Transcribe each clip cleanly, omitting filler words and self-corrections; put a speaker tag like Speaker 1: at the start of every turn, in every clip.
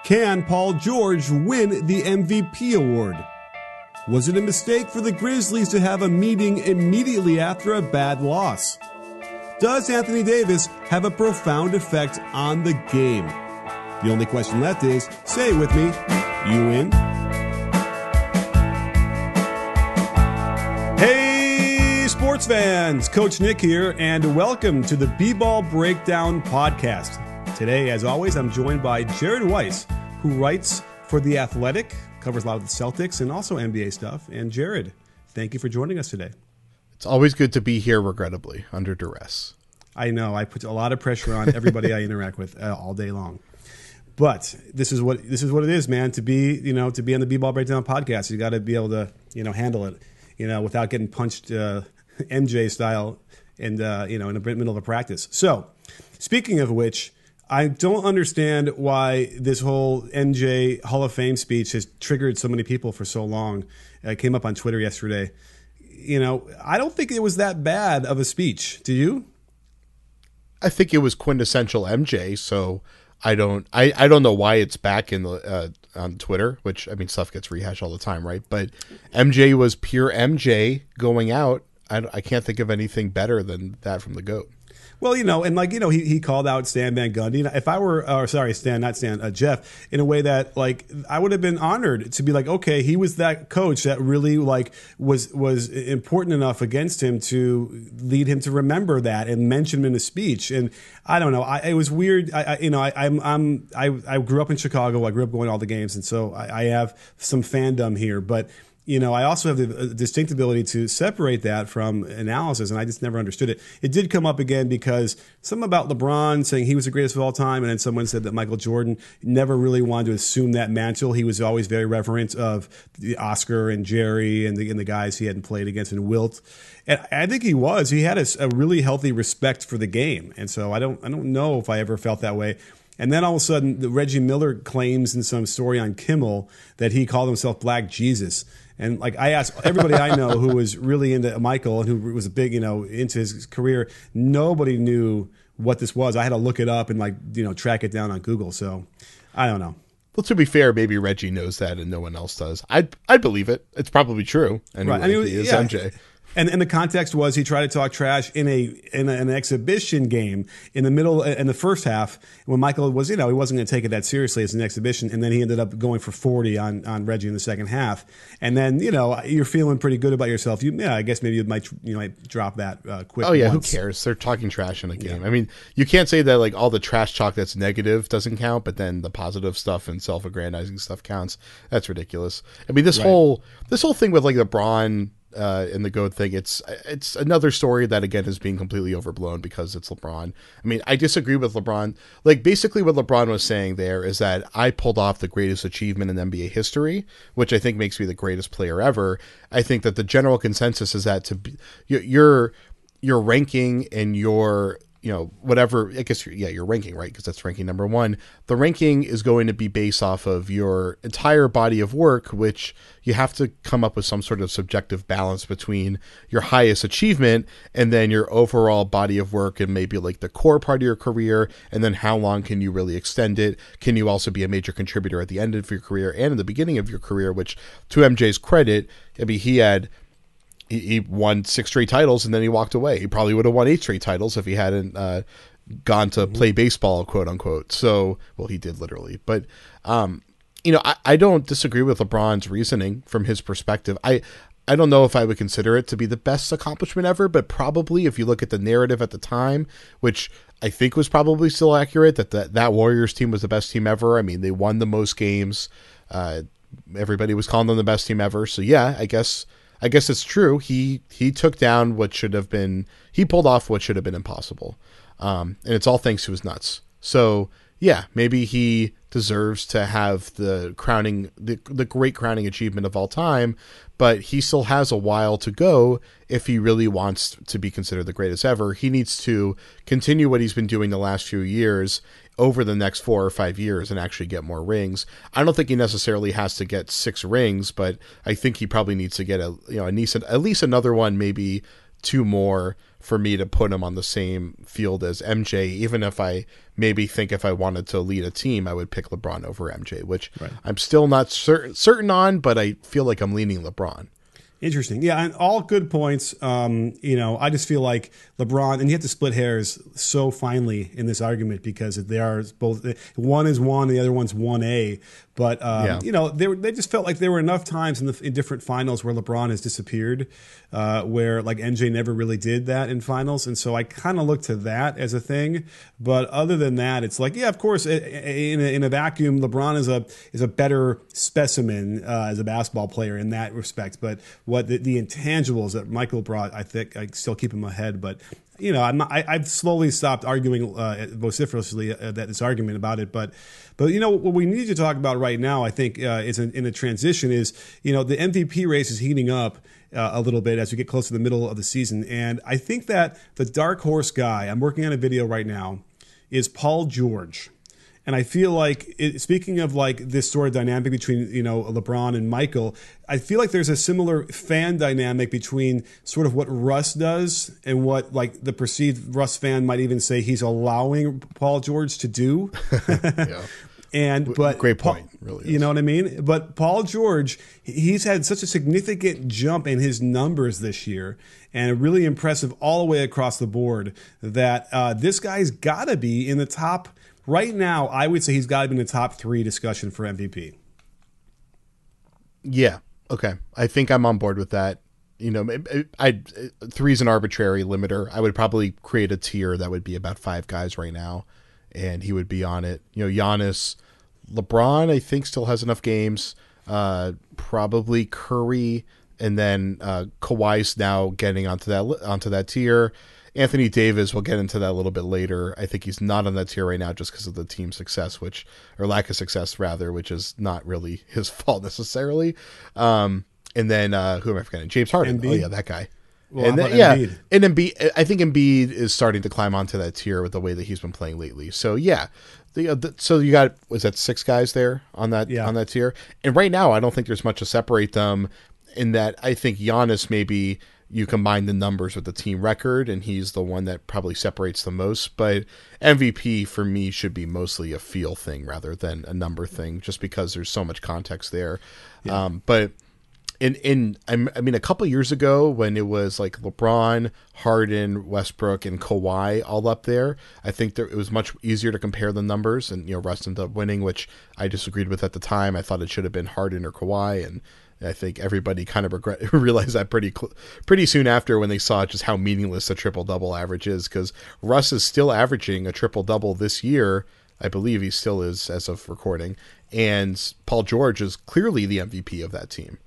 Speaker 1: Can Paul George win the MVP award? Was it a mistake for the Grizzlies to have a meeting immediately after a bad loss? Does Anthony Davis have a profound effect on the game? The only question left is, say it with me, you in? Hey, sports fans! Coach Nick here, and welcome to the B-Ball Breakdown Podcast. Today, as always, I'm joined by Jared Weiss, who writes for The Athletic, covers a lot of the Celtics and also NBA stuff. And Jared, thank you for joining us today.
Speaker 2: It's always good to be here, regrettably, under duress.
Speaker 1: I know. I put a lot of pressure on everybody I interact with all day long. But this is what it is, man. To be on the B-Ball Breakdown Podcast, you got to be able to handle it, without getting punched MJ style and in the middle of a practice. So, speaking of which, I don't understand why this whole MJ Hall of Fame speech has triggered so many people for so long. It came up on Twitter yesterday. I don't think it was that bad of a speech. Do you?
Speaker 2: I think it was quintessential MJ, so I don't know why it's back in the on Twitter, which, I mean, stuff gets rehashed all the time, right? But MJ was pure MJ going out. I can't think of anything better than that from the GOAT.
Speaker 1: Well, he called out Stan Van Gundy. If I were, Jeff, in a way that, I would have been honored to be like, okay, he was that coach that really, was important enough against him to lead him to remember that and mention him in a speech. And I don't know, it was weird. I grew up in Chicago. I grew up going to all the games, and so I have some fandom here, but I also have the distinct ability to separate that from analysis, and I just never understood it. It did come up again because something about LeBron saying he was the greatest of all time, and then someone said that Michael Jordan never really wanted to assume that mantle. He was always very reverent of the Oscar and Jerry and the guys he hadn't played against and Wilt. And I think he was. He had a really healthy respect for the game, and so I don't know if I ever felt that way. And then all of a sudden, Reggie Miller claims in some story on Kimmel that he called himself Black Jesus. And I asked everybody I know who was really into Michael and who was big, into his career, nobody knew what this was. I had to look it up and track it down on Google. So I don't know.
Speaker 2: Well, to be fair, maybe Reggie knows that and no one else does. I believe it. It's probably true. Anyway, right. He is MJ.
Speaker 1: And the context was he tried to talk trash in an exhibition game in the first half when Michael was, he wasn't going to take it that seriously as an exhibition, and then he ended up going for 40 on Reggie in the second half. And then, you're feeling pretty good about yourself. I guess maybe you might drop that quick.
Speaker 2: Oh yeah,
Speaker 1: once.
Speaker 2: Who cares? They're talking trash in a game. Yeah. I mean, you can't say that all the trash talk that's negative doesn't count, but then the positive stuff and self-aggrandizing stuff counts. That's ridiculous. I mean, this whole thing with LeBron in the GOAT thing, it's another story that again is being completely overblown because it's LeBron. I mean, I disagree with LeBron. Basically what LeBron was saying there is that I pulled off the greatest achievement in NBA history, which I think makes me the greatest player ever. I think that the general consensus is that your ranking and your whatever, I guess your ranking, right? Because that's ranking number one. The ranking is going to be based off of your entire body of work, which you have to come up with some sort of subjective balance between your highest achievement and then your overall body of work and maybe the core part of your career. And then how long can you really extend it? Can you also be a major contributor at the end of your career and in the beginning of your career, which to MJ's credit, I mean, he won 6 straight titles and then he walked away. He probably would have won 8 straight titles if he hadn't gone to play baseball, quote unquote. So, well, he did literally. But, I don't disagree with LeBron's reasoning from his perspective. I don't know if I would consider it to be the best accomplishment ever, but probably if you look at the narrative at the time, which I think was probably still accurate, that Warriors team was the best team ever. I mean, they won the most games. Everybody was calling them the best team ever. So yeah, I guess it's true. He took down what should have been, he pulled off what should have been impossible. And it's all thanks to his nuts. So yeah, maybe he deserves to have the great crowning achievement of all time, but he still has a while to go if he really wants to be considered the greatest ever. He needs to continue what he's been doing the last few years over the next 4 or 5 years and actually get more rings. I don't think he necessarily has to get 6 rings, but I think he probably needs to get at least another one, maybe two more for me to put him on the same field as MJ, even if I maybe think if I wanted to lead a team, I would pick LeBron over MJ, which I'm still not certain on, but I feel like I'm leaning LeBron.
Speaker 1: Interesting. Yeah, and all good points. I just feel like LeBron, and you have to split hairs so finely in this argument because they are both, one is 1, the other one's 1A. But, they just felt like there were enough times in different finals where LeBron has disappeared, where like MJ never really did that in finals. And so I kind of look to that as a thing. But other than that, it's like, yeah, of course, in a vacuum, LeBron is a better specimen as a basketball player in that respect. But what the intangibles that Michael brought, I think I still keep him ahead. But I've slowly stopped arguing vociferously this argument about it. But what we need to talk about right now, I think, is in a transition is the MVP race is heating up a little bit as we get close to the middle of the season, and I think that the dark horse guy, I'm working on a video right now, is Paul George. And I feel like, speaking of like this sort of dynamic between LeBron and Michael, I feel like there's a similar fan dynamic between sort of what Russ does and what like the perceived Russ fan might even say he's allowing Paul George to do. Yeah. But
Speaker 2: great point, really.
Speaker 1: You know what I mean? But Paul George, he's had such a significant jump in his numbers this year, and really impressive all the way across the board, that this guy's got to be in the top. Right now, I would say he's got to be in the top 3 discussion for MVP.
Speaker 2: Yeah. Okay. I think I'm on board with that. 3's an arbitrary limiter. I would probably create a tier that would be about 5 guys right now, and he would be on it. Giannis, LeBron, I think still has enough games. Probably Curry, and then Kawhi's now getting onto that tier. Anthony Davis, we'll get into that a little bit later. I think he's not on that tier right now just because of the team's success, or lack of success rather, which is not really his fault necessarily. And then who am I forgetting? James Harden.
Speaker 1: Embiid?
Speaker 2: Oh yeah, that guy.
Speaker 1: Well,
Speaker 2: and then,
Speaker 1: Embiid?
Speaker 2: And Embiid. I think Embiid is starting to climb onto that tier with the way that he's been playing lately. So yeah, so you got, was that 6 guys there on that tier? And right now, I don't think there's much to separate them. In that, I think Giannis maybe. You combine the numbers with the team record, and he's the one that probably separates the most. But MVP for me should be mostly a feel thing rather than a number thing, just because there's so much context there. Yeah. But a couple years ago when it was like LeBron, Harden, Westbrook, and Kawhi all up there, I think it was much easier to compare the numbers, and Russ ended up winning, which I disagreed with at the time. I thought it should have been Harden or Kawhi, and I think everybody kind of realized that pretty soon after when they saw just how meaningless the triple-double average is, because Russ is still averaging a triple-double this year. I believe he still is as of recording. And Paul George is clearly the MVP of that team.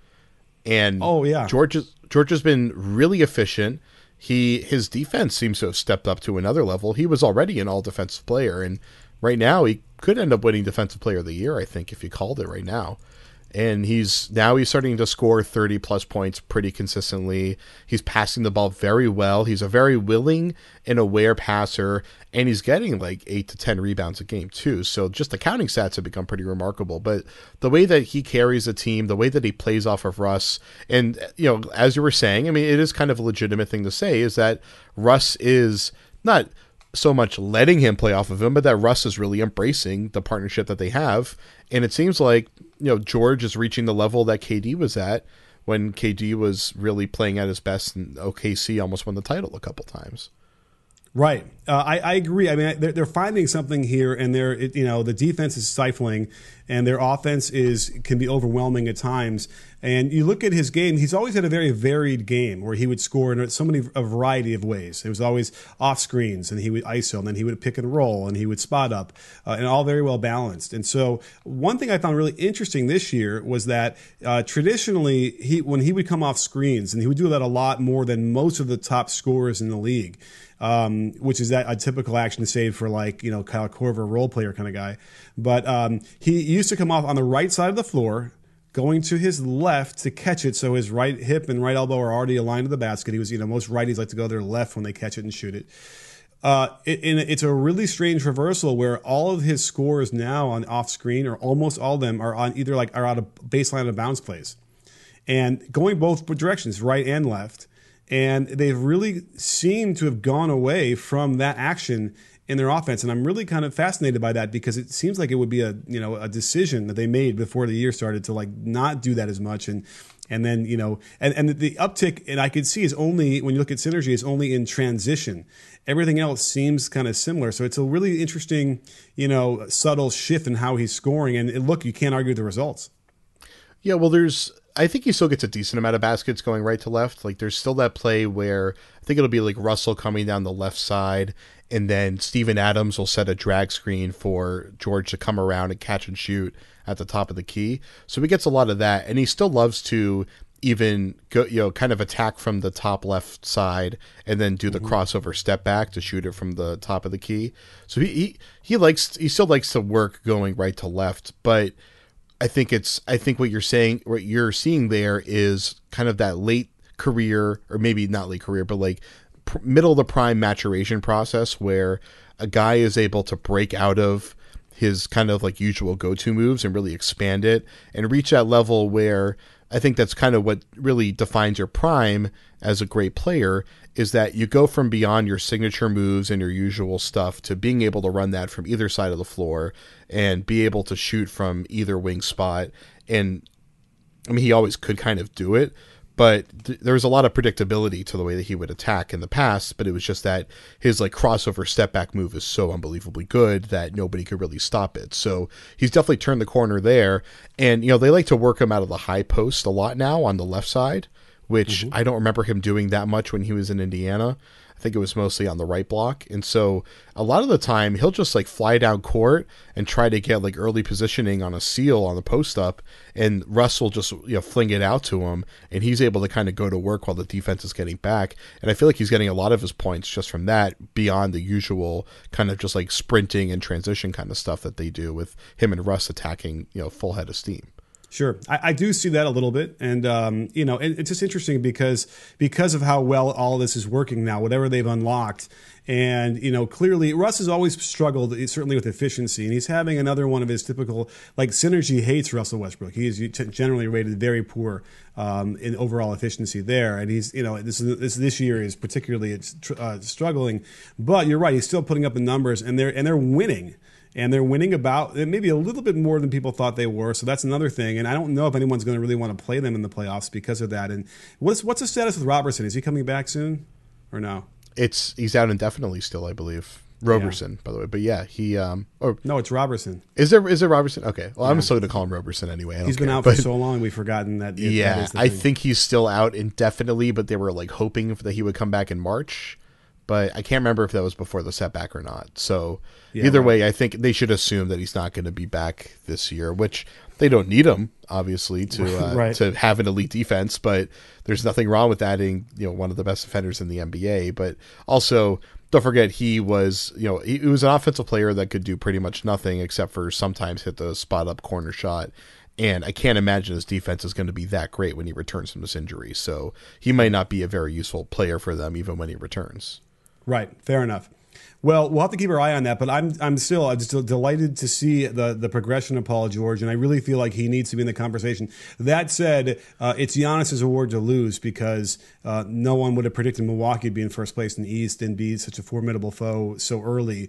Speaker 2: And George has been really efficient. His defense seems to have stepped up to another level. He was already an all-defensive player, and right now he could end up winning Defensive Player of the Year, I think, if he called it right now. And he's starting to score 30-plus points pretty consistently. He's passing the ball very well. He's a very willing and aware passer, and he's getting like 8 to 10 rebounds a game too. So just the counting stats have become pretty remarkable. But the way that he carries a team, the way that he plays off of Russ, and as you were saying, I mean, it is kind of a legitimate thing to say, is that Russ is not so much letting him play off of him, but that Russ is really embracing the partnership that they have. And it seems like, George is reaching the level that KD was at when KD was really playing at his best, and OKC almost won the title a couple times.
Speaker 1: Right. I agree. I mean, they're finding something here, and the defense is stifling, and their offense can be overwhelming at times. And you look at his game; he's always had a very varied game where he would score in a variety of ways. It was always off screens, and he would ISO, and then he would pick and roll, and he would spot up, and all very well balanced. And so, one thing I found really interesting this year was that traditionally, when he would come off screens, and he would do that a lot more than most of the top scorers in the league. Which is a typical action save for Kyle Korver, role player kind of guy. But he used to come off on the right side of the floor, going to his left to catch it. So his right hip and right elbow are already aligned to the basket. He was, most righties like to go to their left when they catch it and shoot it. It's a really strange reversal where all of his scores now on off screen, or almost all of them, are on either are out of baseline of bounce plays, and going both directions, right and left. And they've really seemed to have gone away from that action in their offense. And I'm really kind of fascinated by that because it seems like it would be a decision that they made before the year started to like not do that as much. And then, and the uptick, and I could see is only, when you look at synergy, is only in transition. Everything else seems kind of similar. So it's a really interesting, subtle shift in how he's scoring. And look, you can't argue the results.
Speaker 2: Yeah, well, I think he still gets a decent amount of baskets going right to left. Like there's still that play where I think it'll be like Russell coming down the left side, and then Steven Adams will set a drag screen for George to come around and catch and shoot at the top of the key. So he gets a lot of that, and he still loves to even go, kind of attack from the top left side and then do the crossover step back to shoot it from the top of the key. So he still likes to work going right to left, but I think what you're seeing there is kind of that late career, or maybe not late career, but like middle of the prime maturation process where a guy is able to break out of his kind of like usual go-to moves and really expand it and reach that level where I think that's kind of what really defines your prime as a great player, is that you go from beyond your signature moves and your usual stuff to being able to run that from either side of the floor and be able to shoot from either wing spot. And I mean, he always could kind of do it, but there was a lot of predictability to the way that he would attack in the past, but it was just that his like crossover step back move is so unbelievably good that nobody could really stop it. So he's definitely turned the corner there. And, they like to work him out of the high post a lot now on the left side, which I don't remember him doing that much when he was in Indiana. I think it was mostly on the right block. And so a lot of the time he'll just like fly down court and try to get like early positioning on a seal on the post up, and Russ will just fling it out to him, and he's able to kind of go to work while the defense is getting back. And I feel like he's getting a lot of his points just from that, beyond the usual kind of just like sprinting and transition kind of stuff that they do with him and Russ attacking, full head of steam.
Speaker 1: Sure. I do see that a little bit. And, it's just interesting because of how well all this is working now, whatever they've unlocked. And, clearly Russ has always struggled, certainly with efficiency. And he's having another one of his typical, like, synergy hates Russell Westbrook. He is generally rated very poor in overall efficiency there. And he's, this year is particularly struggling. But you're right. He's still putting up the numbers, and they're winning. And they're winning about maybe a little bit more than people thought they were. So that's another thing. And I don't know if anyone's going to really want to play them in the playoffs because of that. And what's the status with Robertson? Is he coming back soon or no?
Speaker 2: He's out indefinitely still, I believe. Roberson, by the way. But yeah,
Speaker 1: no, it's Robertson.
Speaker 2: Is it Robertson? Okay. Well, I'm still going to call him Roberson anyway.
Speaker 1: He's been out for so long, we've forgotten that.
Speaker 2: Yeah,
Speaker 1: that
Speaker 2: I think he's still out indefinitely, but they were like hoping that he would come back in March. But I can't remember if that was before the setback or not. So either way, I think they should assume that he's not going to be back this year, which they don't need him, obviously, to have an elite defense. But there's nothing wrong with adding, one of the best defenders in the NBA. But also, don't forget, he was an offensive player that could do pretty much nothing except for sometimes hit the spot up corner shot. And I can't imagine his defense is going to be that great when he returns from this injury. So he might not be a very useful player for them even when he returns.
Speaker 1: Right. Fair enough. Well, we'll have to keep our eye on that, but I'm still delighted to see the progression of Paul George, and I really feel like he needs to be in the conversation. That said, it's Giannis's award to lose because no one would have predicted Milwaukee to be in first place in the East and be such a formidable foe so early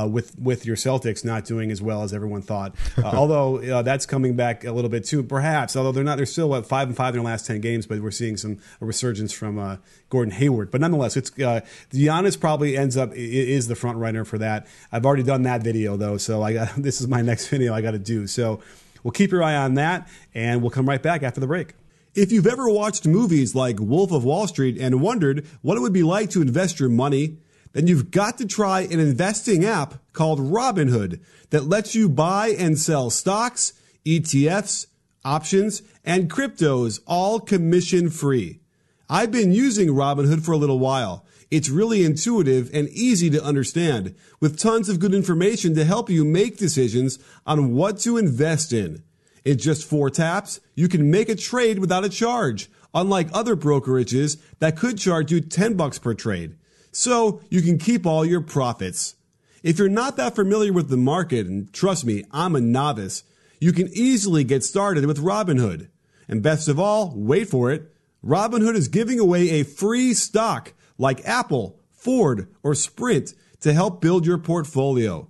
Speaker 1: with your Celtics not doing as well as everyone thought. Although that's coming back a little bit too, perhaps. Although they're still 5-5 in their last 10 games, but we're seeing a resurgence from Gordon Hayward. But nonetheless, it's Giannis probably is the front runner for that. I've already done that video though, so this is my next video I got to do. So we'll keep your eye on that, and we'll come right back after the break. If you've ever watched movies like Wolf of Wall Street and wondered what it would be like to invest your money, then you've got to try an investing app called Robinhood that lets you buy and sell stocks, ETFs, options, and cryptos, all commission free. I've been using Robinhood for a little while. It's really intuitive and easy to understand, with tons of good information to help you make decisions on what to invest in. In just 4 taps, you can make a trade without a charge, unlike other brokerages that could charge you $10 per trade. So you can keep all your profits. If you're not that familiar with the market, and trust me, I'm a novice, you can easily get started with Robinhood. And best of all, wait for it, Robinhood is giving away a free stock like Apple, Ford, or Sprint to help build your portfolio.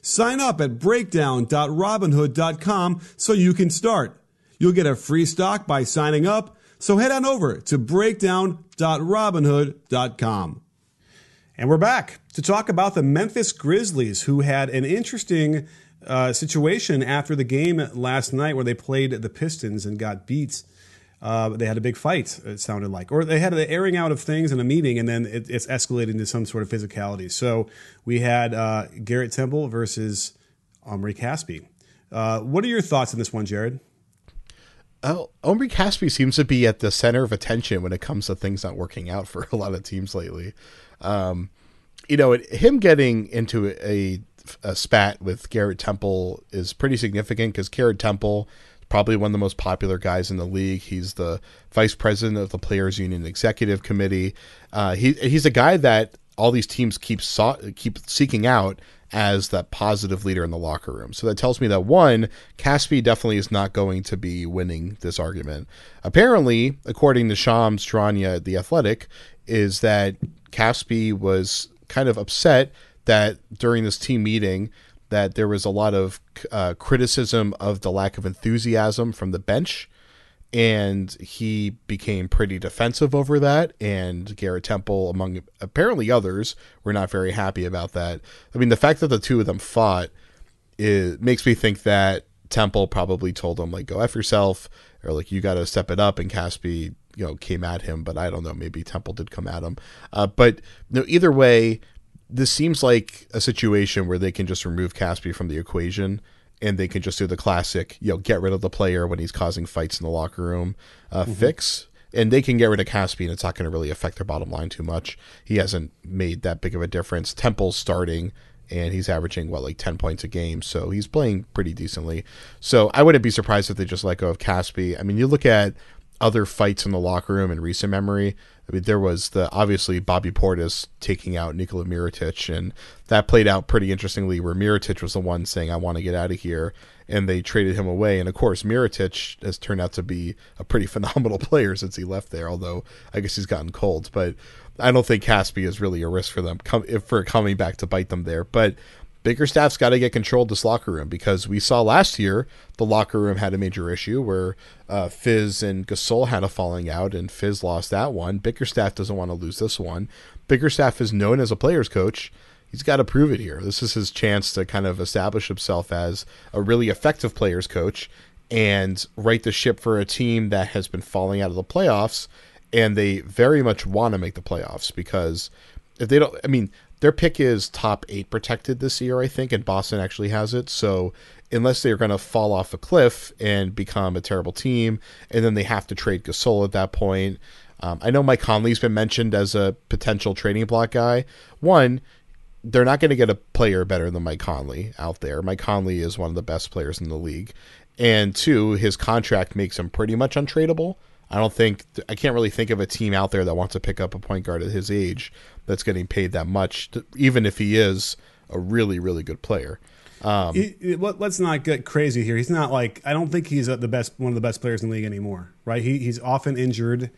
Speaker 1: Sign up at breakdown.robinhood.com so you can start. You'll get a free stock by signing up, so head on over to breakdown.robinhood.com. And we're back to talk about the Memphis Grizzlies, who had an interesting situation after the game last night where they played the Pistons and got beat. They had a big fight, it sounded like. Or they had an airing out of things in a meeting, and then it's escalated into some sort of physicality. So we had Garrett Temple versus Omri Caspi. What are your thoughts on this one, Jared?
Speaker 2: Omri Caspi seems to be at the center of attention when it comes to things not working out for a lot of teams lately. Him getting into a spat with Garrett Temple is pretty significant because Garrett Temple is probably one of the most popular guys in the league. He's the vice president of the Players Union Executive Committee. He's a guy that all these teams keep seeking out as that positive leader in the locker room. So that tells me that, one, Caspi definitely is not going to be winning this argument. Apparently, according to Shams Charania at The Athletic, is that Caspi was kind of upset that during this team meeting that there was a lot of criticism of the lack of enthusiasm from the bench, and he became pretty defensive over that, and Garrett Temple, among apparently others, were not very happy about that. I mean, the fact that the two of them fought makes me think that Temple probably told him, like, go F yourself, or like, you got to step it up, and Caspi, came at him, but I don't know, maybe Temple did come at him. But either way, this seems like a situation where they can just remove Caspi from the equation, and they can just do the classic, get rid of the player when he's causing fights in the locker room fix. And they can get rid of Caspi, and it's not going to really affect their bottom line too much. He hasn't made that big of a difference. Temple's starting, and he's averaging, 10 points a game. So he's playing pretty decently. So I wouldn't be surprised if they just let go of Caspi. I mean, you look at other fights in the locker room in recent memory. I mean, there was obviously Bobby Portis taking out Nikola Mirotic, and that played out pretty interestingly, where Mirotic was the one saying, I want to get out of here, and they traded him away. And of course, Mirotic has turned out to be a pretty phenomenal player since he left there, although I guess he's gotten cold. But I don't think Caspi is really a risk for them for coming back to bite them there. But Bickerstaff's got to get control of this locker room, because we saw last year the locker room had a major issue where Fizz and Gasol had a falling out, and Fizz lost that one. Bickerstaff doesn't want to lose this one. Bickerstaff is known as a player's coach. He's got to prove it here. This is his chance to kind of establish himself as a really effective player's coach and right the ship for a team that has been falling out of the playoffs, and they very much want to make the playoffs, because if they don't, I mean, their pick is top 8 protected this year, I think, and Boston actually has it. So unless they're going to fall off a cliff and become a terrible team, and then they have to trade Gasol at that point. I know Mike Conley's been mentioned as a potential trading block guy. One, they're not going to get a player better than Mike Conley out there. Mike Conley is one of the best players in the league. And two, his contract makes him pretty much untradeable. I can't really think of a team out there that wants to pick up a point guard at his age that's getting paid that much, even if he is a really, really good player.
Speaker 1: Let's not get crazy here. He's not I don't think he's one of the best players in the league anymore, right? He's often injured,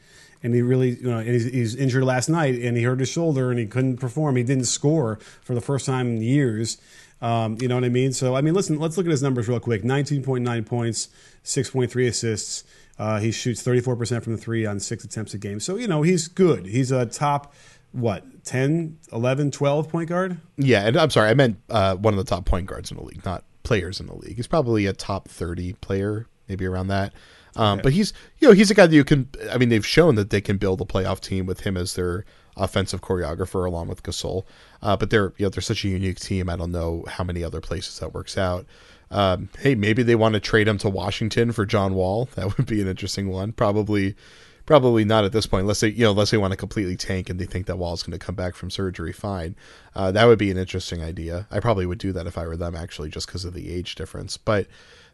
Speaker 1: and he really, he's injured last night, and he hurt his shoulder, and he couldn't perform. He didn't score for the first time in years. You know what I mean? So, I mean, listen, let's look at his numbers real quick. 19.9 points, 6.3 assists. He shoots 34% from the three on 6 attempts a game. So, he's good. He's a top, 10, 11, 12 point guard?
Speaker 2: Yeah, and I'm sorry, I meant one of the top point guards in the league, not players in the league. He's probably a top 30 player, maybe around that. Okay. But he's a guy that you can, I mean, they've shown that they can build a playoff team with him as their offensive choreographer along with Gasol. But they're such a unique team. I don't know how many other places that works out. Hey, maybe they want to trade him to Washington for John Wall. That would be an interesting one. Probably not at this point, unless they want to completely tank and they think that Wall's going to come back from surgery. Fine. That would be an interesting idea. I probably would do that if I were them, actually, just because of the age difference. But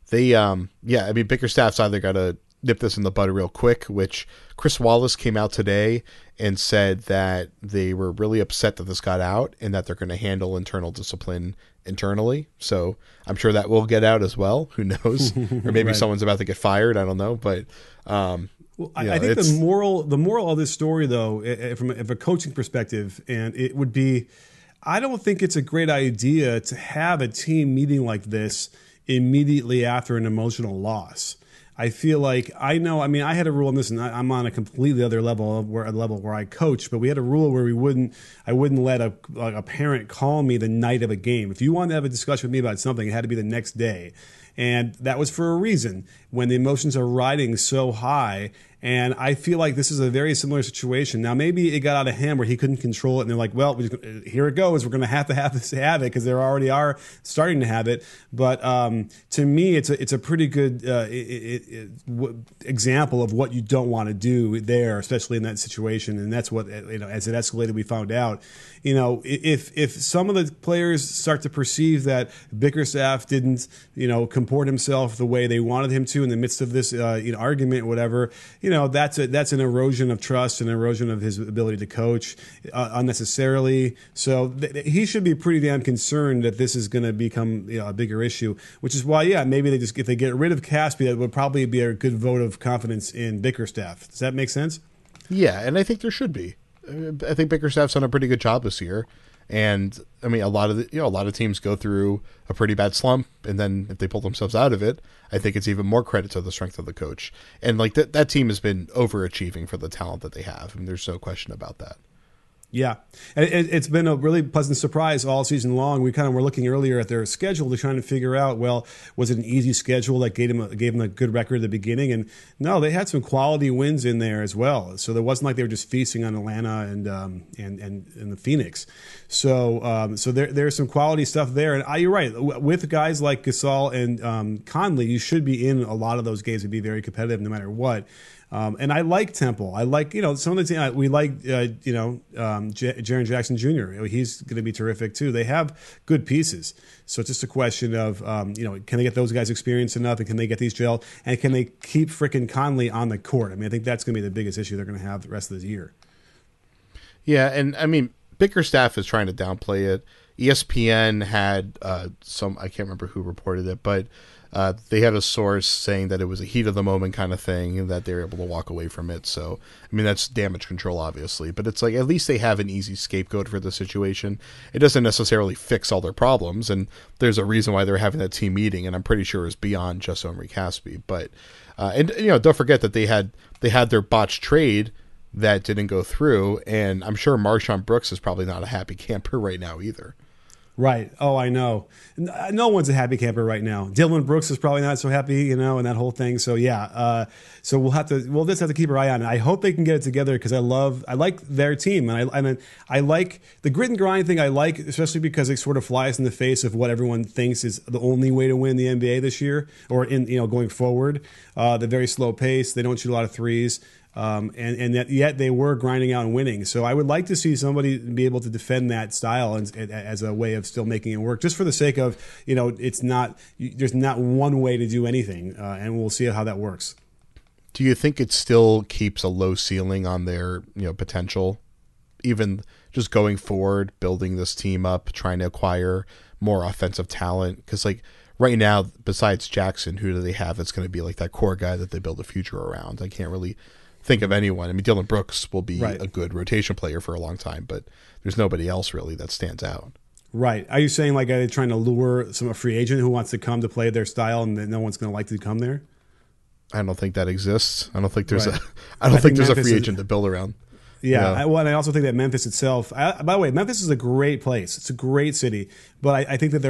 Speaker 2: they, I mean, Bickerstaff's either got to nip this in the bud real quick, which Chris Wallace came out today and said that they were really upset that this got out and that they're going to handle internal discipline internally. So I'm sure that will get out as well. Who knows? Or maybe
Speaker 1: right.
Speaker 2: Someone's about to get fired. I don't know. But
Speaker 1: Well, I think the moral of this story, though, from a coaching perspective, and it would be, I don't think it's a great idea to have a team meeting like this immediately after an emotional loss. I feel like I had a rule on this, and I'm on a completely other level where I coach. But we had a rule where I wouldn't let a parent call me the night of a game. If you wanted to have a discussion with me about something, it had to be the next day. And that was for a reason. When the emotions are riding so high, and I feel like this is a very similar situation. Now, maybe it got out of hand where he couldn't control it, and they're like, well, here it goes. We're going to have it because they already are starting to have it. But to me, it's a pretty good example of what you don't want to do there, especially in that situation. And that's what, as it escalated, we found out. If some of the players start to perceive that Bickerstaff didn't, comport himself the way they wanted him to in the midst of this, argument, or whatever, that's an erosion of trust and erosion of his ability to coach unnecessarily. So he should be pretty damn concerned that this is going to become a bigger issue, which is why, maybe if they get rid of Caspi, that would probably be a good vote of confidence in Bickerstaff. Does that make sense?
Speaker 2: Yeah, and I think there should be. I think Bickerstaff's done a pretty good job this year. And I mean, a lot of teams go through a pretty bad slump, and then if they pull themselves out of it, I think it's even more credit to the strength of the coach. And like that team has been overachieving for the talent that they have. I mean, there's no question about that.
Speaker 1: Yeah, and it's been a really pleasant surprise all season long. We kind of were looking earlier at their schedule to try to figure out, well, was it an easy schedule that gave them a good record at the beginning? And no, they had some quality wins in there as well. So it wasn't like they were just feasting on Atlanta and the Phoenix. So there's some quality stuff there. And you're right, with guys like Gasol and Conley, you should be in a lot of those games and be very competitive no matter what. And I like Temple. I like, some of the team we like, Jaren Jackson Jr. He's going to be terrific too. They have good pieces. So it's just a question of, can they get those guys experienced enough, and can they get these gelled, and can they keep frickin' Conley on the court? I mean, I think that's going to be the biggest issue they're going to have the rest of the year.
Speaker 2: Yeah. And I mean, Bickerstaff is trying to downplay it. ESPN had I can't remember who reported it, but they had a source saying that it was a heat of the moment kind of thing, and that they were able to walk away from it. So, I mean, that's damage control, obviously, but it's like, at least they have an easy scapegoat for the situation. It doesn't necessarily fix all their problems, and there's a reason why they're having that team meeting, and I'm pretty sure it's beyond just Omri Caspi. But, don't forget that they had their botched trade that didn't go through, and I'm sure Marshawn Brooks is probably not a happy camper right now either.
Speaker 1: Right. Oh, I know. No one's a happy camper right now. Dylan Brooks is probably not so happy, and that whole thing. So yeah. So we'll just have to keep our eye on it. I hope they can get it together, because I like their team, and I like the grit and grind thing. I like, especially because it sort of flies in the face of what everyone thinks is the only way to win the NBA this year, or going forward. The very slow pace. They don't shoot a lot of threes. Yet they were grinding out and winning. So I would like to see somebody be able to defend that style as a way of still making it work, just for the sake of, there's not one way to do anything, and we'll see how that works.
Speaker 2: Do you think it still keeps a low ceiling on their, potential, even just going forward, building this team up, trying to acquire more offensive talent? Because right now, besides Jackson, who do they have that's going to be like that core guy that they build a future around? I can't really think of anyone. I mean, Dylan Brooks will be a good rotation player for a long time, but there's nobody else really that stands out.
Speaker 1: Right. Are you saying they're trying to lure a free agent who wants to come to play their style, and that no one's going to like to come there?
Speaker 2: I don't think that exists. I don't think there's a free agent to build around.
Speaker 1: Yeah. And I also think that Memphis itself, by the way, Memphis is a great place. It's a great city, but I think that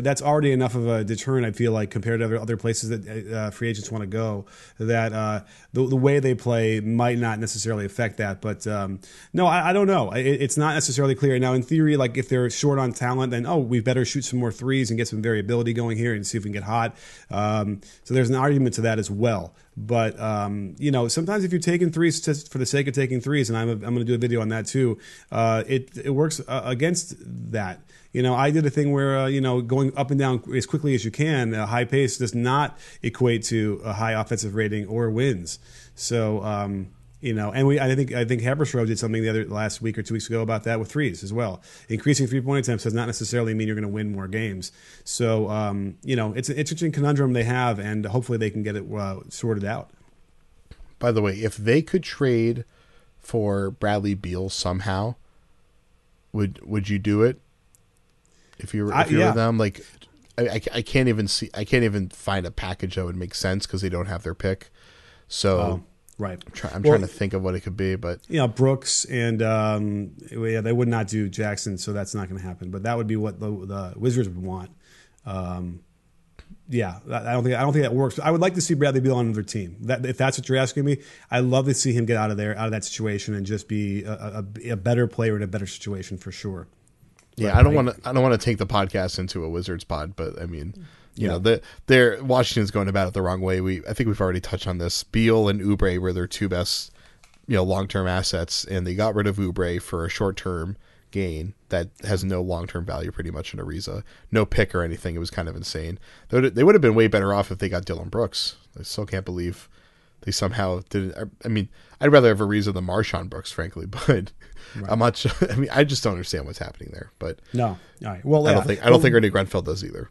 Speaker 1: that's already enough of a deterrent, I feel like, compared to other places that free agents want to go, that the way they play might not necessarily affect that. But no, I don't know. It's not necessarily clear. Now, in theory, if they're short on talent, then, we better shoot some more threes and get some variability going here and see if we can get hot. So there's an argument to that as well. But sometimes if you're taking threes just for the sake of taking threes, and I'm going to do a video on that too, it works against that. I did a thing where going up and down as quickly as you can, high pace does not equate to a high offensive rating or wins. So and I think Haberstroh did something last week or 2 weeks ago about that with threes as well. Increasing 3-point attempts does not necessarily mean you're going to win more games. So it's an interesting conundrum they have, and hopefully they can get it sorted out.
Speaker 2: by the way, if they could trade for Bradley Beal somehow, would you do it? If you were them, like I can't even find a package that would make sense because they don't have their pick. So
Speaker 1: right,
Speaker 2: I'm trying to think of what it could be, but
Speaker 1: Brooks and they would not do Jackson, so that's not going to happen. But that would be what the Wizards would want. I don't think that works. I would like to see Bradley Beal on another team. If that's what you're asking me, I'd love to see him get out of that situation, and just be a better player in a better situation for sure.
Speaker 2: Yeah, I don't want to take the podcast into a Wizards pod, but I mean, you know, Washington's going about it the wrong way. I think we've already touched on this. Beal and Oubre were their two best, long-term assets, and they got rid of Oubre for a short-term gain that has no long-term value pretty much in Ariza. No pick or anything. It was kind of insane. They would have been way better off if they got Dillon Brooks. I still can't believe they somehow didn't. I mean, I'd rather have Ariza than Marshawn Brooks, frankly, but I'm not sure. I mean, I just don't understand what's happening there. But
Speaker 1: no, all right. Well,
Speaker 2: I don't think Ernie Grenfell does either.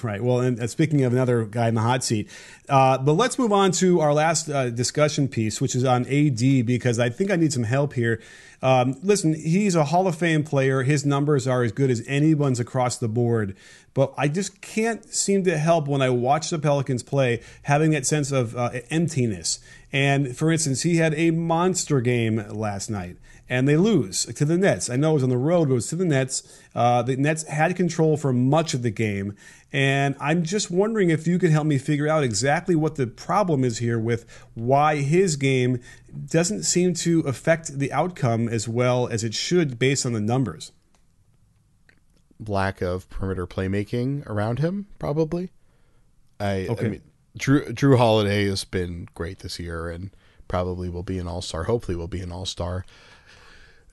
Speaker 1: Right. Well, and speaking of another guy in the hot seat, but let's move on to our last discussion piece, which is on AD, because I think I need some help here. Listen, he's a Hall of Fame player. His numbers are as good as anyone's across the board. But I just can't seem to help when I watch the Pelicans play, having that sense of emptiness. And for instance, he had a monster game last night, and they lose to the Nets. I know it was on the road, but it was to the Nets. The Nets had control for much of the game. And I'm just wondering if you could help me figure out exactly what the problem is here with why his game doesn't seem to affect the outcome as well as it should based on the numbers.
Speaker 2: Lack of perimeter playmaking around him, probably. I mean, Drew Holiday has been great this year and probably will be an all-star. Hopefully will be an all-star.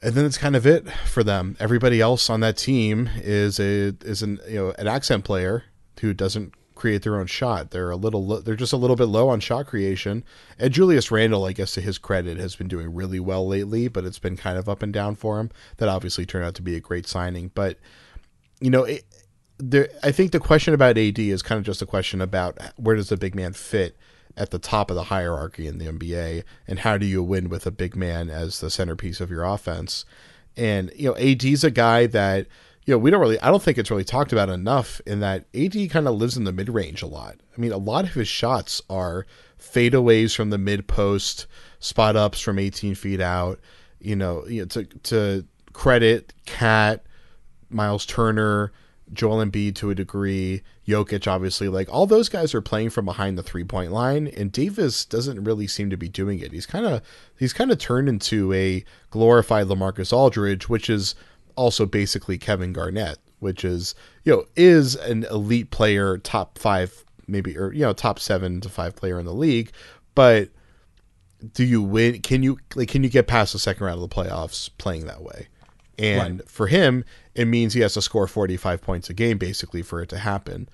Speaker 2: And then it's kind of it for them. Everybody else on that team is an accent player who doesn't create their own shot. They're just a little bit low on shot creation. And Julius Randle, I guess to his credit, has been doing really well lately, but it's been kind of up and down for him. That obviously turned out to be a great signing, but I think the question about AD is kind of just a question about where does the big man fit at the top of the hierarchy in the NBA, and how do you win with a big man as the centerpiece of your offense? And AD's a guy that I don't think it's really talked about enough, in that AD kind of lives in the mid range a lot. I mean, a lot of his shots are fadeaways from the mid post, spot ups from 18 feet out. To credit Cat, Miles Turner, Joel Embiid to a degree, Jokic, obviously, like all those guys are playing from behind the 3-point line, and Davis doesn't really seem to be doing it. He's kind of turned into a glorified LaMarcus Aldridge, which is also basically Kevin Garnett, which is an elite player, top 5 maybe, or top 7 to 5 player in the league, but do you win? Can you get past the second round of the playoffs playing that way? And right. For him, it means he has to score 45 points a game basically for it to happen.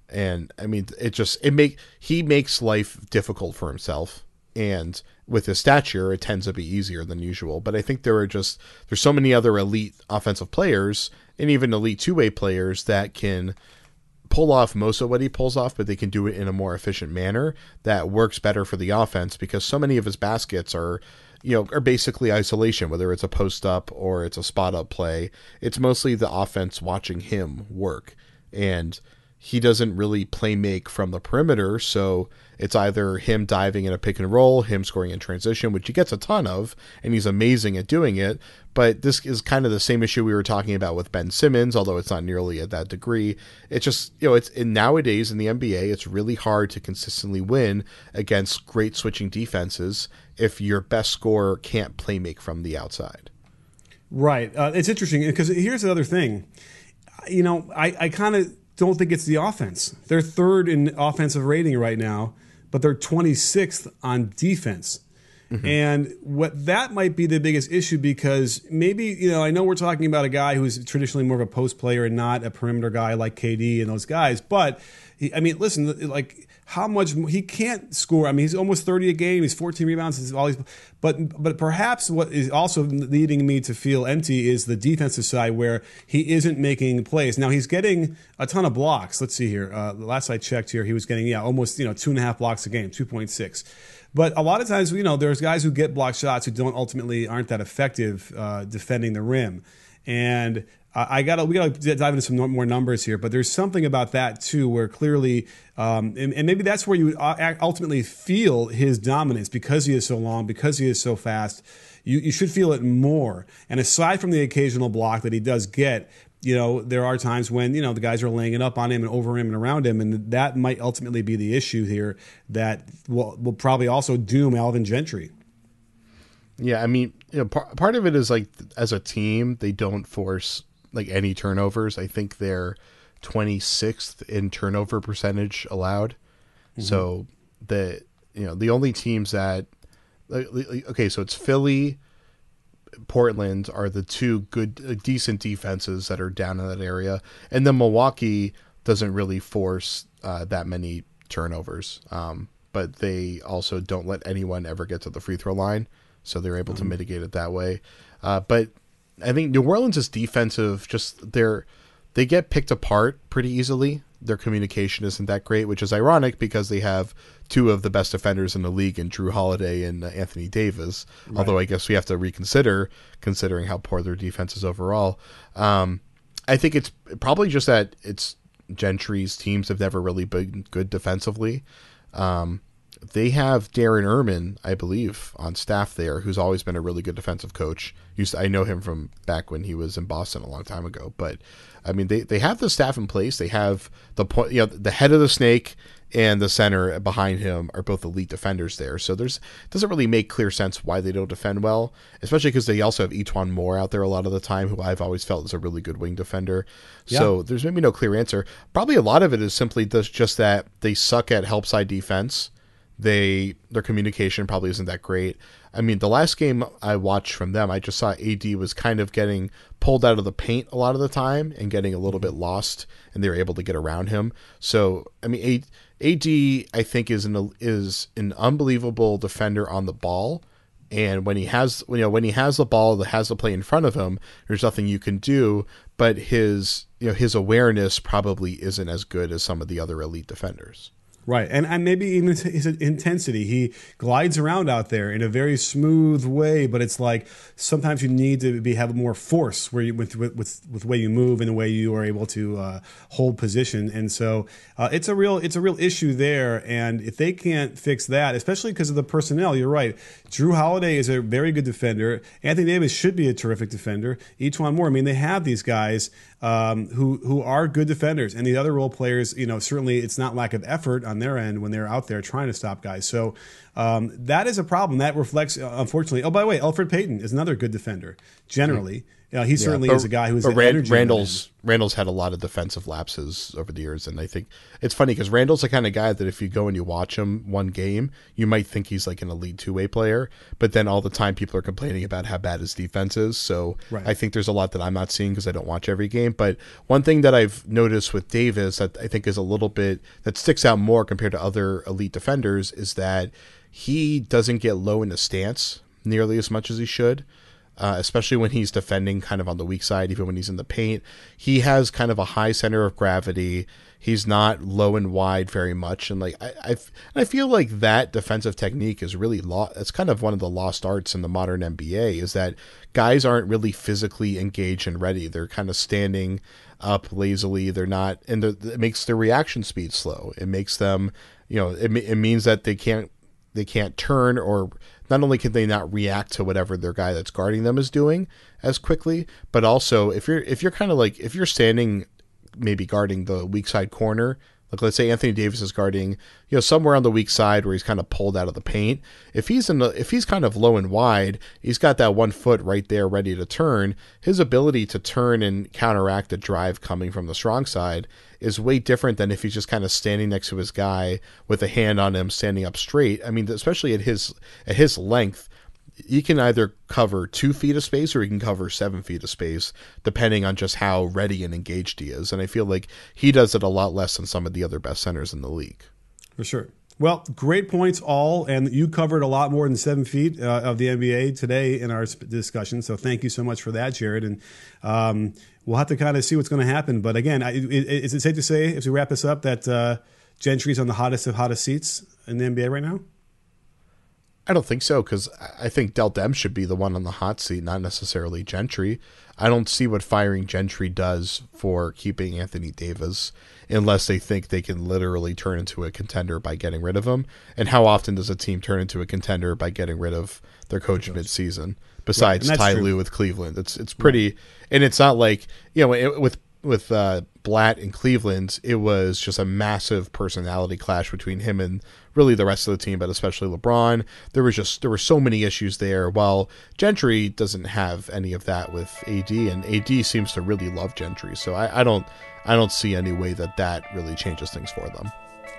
Speaker 2: And I mean, he makes life difficult for himself. And with his stature, it tends to be easier than usual. But I think there's so many other elite offensive players and even elite two-way players that can pull off most of what he pulls off, but they can do it in a more efficient manner that works better for the offense, because so many of his baskets are basically isolation, whether it's a post up or it's a spot up play. It's mostly the offense watching him work, and he doesn't really play make from the perimeter. So it's either him diving in a pick and roll, him scoring in transition, which he gets a ton of, and he's amazing at doing it. But this is kind of the same issue we were talking about with Ben Simmons, although it's not nearly at that degree. It's just, nowadays in the NBA, it's really hard to consistently win against great switching defenses if your best scorer can't play make from the outside. Right.
Speaker 1: It's interesting because here's the other thing. I kind of don't think it's the offense. They're third in offensive rating right now, but they're 26th on defense. Mm-hmm. And what that might be the biggest issue, because maybe, I know we're talking about a guy who's traditionally more of a post player and not a perimeter guy like KD and those guys. But, listen, like how much he can't score. I mean, he's almost 30 a game. He's 14 rebounds. But perhaps what is also leading me to feel empty is the defensive side, where he isn't making plays. Now, he's getting a ton of blocks. Let's see here. The last I checked here, he was getting, almost, 2.5 blocks a game, 2.6. But a lot of times, there's guys who get blocked shots who aren't that effective defending the rim. And we gotta dive into some more numbers here, but there's something about that too, where clearly, and maybe that's where you ultimately feel his dominance because he is so long, because he is so fast. You should feel it more. And aside from the occasional block that he does get, there are times when, the guys are laying it up on him and over him and around him. And that might ultimately be the issue here that will probably also doom Alvin Gentry.
Speaker 2: Yeah, I mean, part of it is like as a team, they don't force like any turnovers. I think they're 26th in turnover percentage allowed. Mm-hmm. So the only teams that okay, so it's Philly, Portland are the two good, decent defenses that are down in that area, and then Milwaukee doesn't really force that many turnovers, but they also don't let anyone ever get to the free throw line, so they're able to mitigate it that way. But I think New Orleans is defensive. Just they get picked apart pretty easily. Their communication isn't that great, which is ironic because they have two of the best defenders in the league in Drew Holiday and Anthony Davis. Right. Although I guess we have to reconsider considering how poor their defense is overall. I think it's probably just that it's Gentry's teams have never really been good defensively. They have Darren Erman, I believe, on staff there, who's always been a really good defensive coach. I know him from back when he was in Boston a long time ago. But I mean, they have the staff in place. They have the head of the snake and the center behind him are both elite defenders there. So it doesn't really make clear sense why they don't defend well, especially because they also have Etuan Moore out there a lot of the time, who I've always felt is a really good wing defender. Yeah. So there's maybe no clear answer. Probably a lot of it is simply just that they suck at help side defense. Their communication probably isn't that great. I mean, the last game I watched from them, I just saw AD was kind of getting pulled out of the paint a lot of the time and getting a little bit lost, and they were able to get around him. So, I mean, AD I think is an unbelievable defender on the ball, and when he has the ball that has the play in front of him, there's nothing you can do. But his awareness probably isn't as good as some of the other elite defenders.
Speaker 1: Right, and maybe even his intensity. He glides around out there in a very smooth way, but it's like sometimes you need to have more force with the way you move and the way you are able to hold position. And so it's a real issue there. And if they can't fix that, especially because of the personnel, you're right. Drew Holiday is a very good defender. Anthony Davis should be a terrific defender. Etuan Moore. I mean, they have these guys who are good defenders, and the other role players. Certainly it's not lack of effort on their end when they're out there trying to stop guys. So that is a problem. That reflects, unfortunately. Oh, by the way, Elfrid Payton is another good defender. Generally, he certainly is a guy who is an energy.
Speaker 2: Randall's had a lot of defensive lapses over the years, and I think it's funny because Randall's the kind of guy that if you go and you watch him one game, you might think he's like an elite two-way player, but then all the time people are complaining about how bad his defense is. So right. I think there's a lot that I'm not seeing because I don't watch every game. But one thing that I've noticed with Davis that I think is a little bit that sticks out more compared to other elite defenders is that he doesn't get low in the stance nearly as much as he should. Especially when he's defending kind of on the weak side, even when he's in the paint. He has kind of a high center of gravity. He's not low and wide very much. And I feel like that defensive technique is really it's kind of one of the lost arts in the modern NBA is that guys aren't really physically engaged and ready. They're kind of standing up lazily. They're not, and it makes their reaction speed slow. It makes them, it means that they can't turn, or not only can they not react to whatever their guy that's guarding them is doing as quickly, but also if you're kind of like, if you're standing maybe guarding the weak side corner, like let's say Anthony Davis is guarding, somewhere on the weak side where he's kind of pulled out of the paint. If he's kind of low and wide, he's got that 1 foot right there ready to turn. His ability to turn and counteract a drive coming from the strong side is way different than if he's just kind of standing next to his guy with a hand on him, standing up straight. I mean, especially at his length, he can either cover 2 feet of space or he can cover 7 feet of space, depending on just how ready and engaged he is. And I feel like he does it a lot less than some of the other best centers in the league. For sure.
Speaker 1: Well, great points all, and you covered a lot more than 7 feet of the NBA today in our discussion. So thank you so much for that, Jared. And we'll have to kind of see what's going to happen. But again, is it safe to say, as we wrap this up, that Gentry's on the hottest of hottest seats in the NBA right now?
Speaker 2: I don't think so, because I think Del Dem should be the one on the hot seat, not necessarily Gentry. I don't see what firing Gentry does for keeping Anthony Davis, unless they think they can literally turn into a contender by getting rid of him. And how often does a team turn into a contender by getting rid of their coach mid-season? Besides Ty Lue with Cleveland, it's pretty, and it's not like, you know, with Blatt in Cleveland, it was just a massive personality clash between him and really the rest of the team, but especially LeBron. There were so many issues there. While Gentry doesn't have any of that with AD, and AD seems to really love Gentry. So I don't see any way that really changes things for them.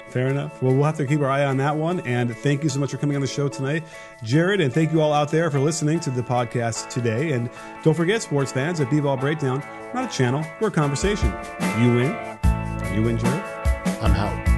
Speaker 1: Fair enough. Well, we'll have to keep our eye on that one. And thank you so much for coming on the show tonight, Jared. And thank you all out there for listening to the podcast today. And don't forget, sports fans, at B-Ball Breakdown, we're not a channel, we're a conversation. You win. You win, Jared.
Speaker 2: I'm out.